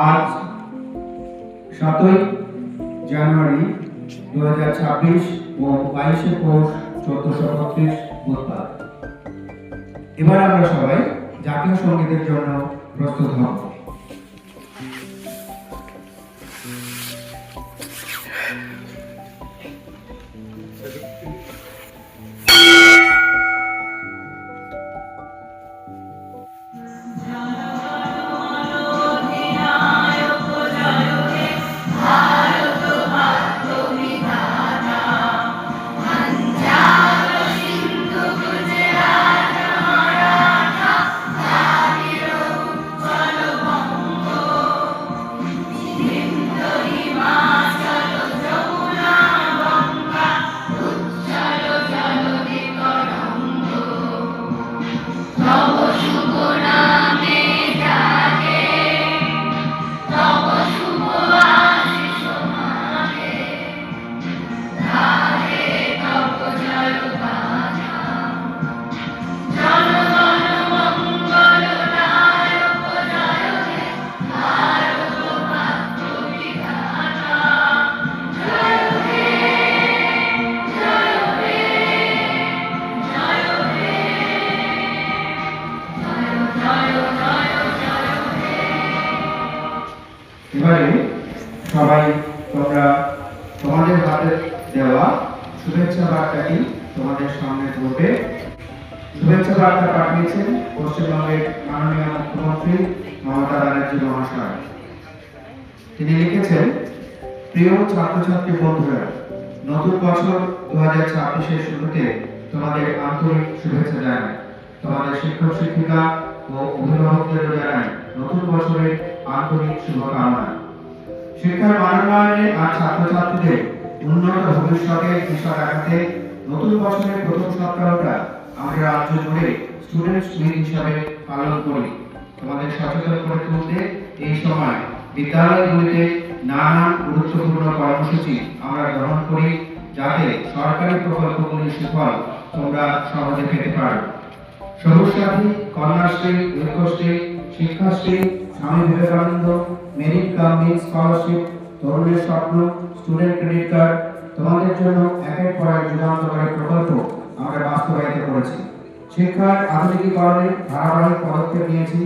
আজ 7ই জানুয়ারি 2026 ও 22শে পৌষ 1432 বুধবার। এবার আমরা সবাই জাতীয় সঙ্গীতের জন্য প্রস্তুত হব। এবারে সবাই তোমরা তোমাদের হাতে দেওয়া শুভেচ্ছা বার্তাটি তোমাদের সামনে ধরবে। শুভেচ্ছা বার্তা পাঠিয়েছেন পশ্চিমবঙ্গের মাননীয় মুখ্যমন্ত্রী মমতা ব্যানার্জি মহাশয়। তিনি লিখেছেন, প্রিয় ছাত্রছাত্রী বন্ধুরা, নতুন বছর 2026-এর শুরুতে তোমাদের আন্তরিক শুভেচ্ছা জানাই। তোমাদের শিক্ষক শিক্ষিকা ও অভিভাবকদের জানাই নতুন বছরের আন্তরিক শুভকামনা। শিক্ষার মানোন্নয়নে আর ছাত্রছাত্রীদের উন্নত ভবিষ্যতের দিশা দেখাতে নতুন বছরের প্রথম সপ্তাহটা আমরা রাজ্য জুড়ে স্টুডেন্টস উইক হিসাবে পালন করি। তোমাদের সচেতন করে তুলতে এই সময় বিদ্যালয়গুলিতে নানান গুরুত্বপূর্ণ কর্মসূচি আমরা গ্রহণ করি, যাতে সরকারি প্রকল্পগুলির সুফল তোমরা সহজে পেতে পারো। সবুজ সাথী, Kanyashree, Aikyashree, Shikshashree, Swami Vivekananda, merit cum mix scholarship, তরুণের স্বপ্ন, স্টুডেন্ট ক্রেডিট কার্ড, তোমাদের জন্য একের পর এক যুগান্তকারী প্রকল্প আমরা বাস্তবায়িত করেছি। শিক্ষার আধুনিকীকরণে ধারাবাহিক পদক্ষেপ নিয়েছি।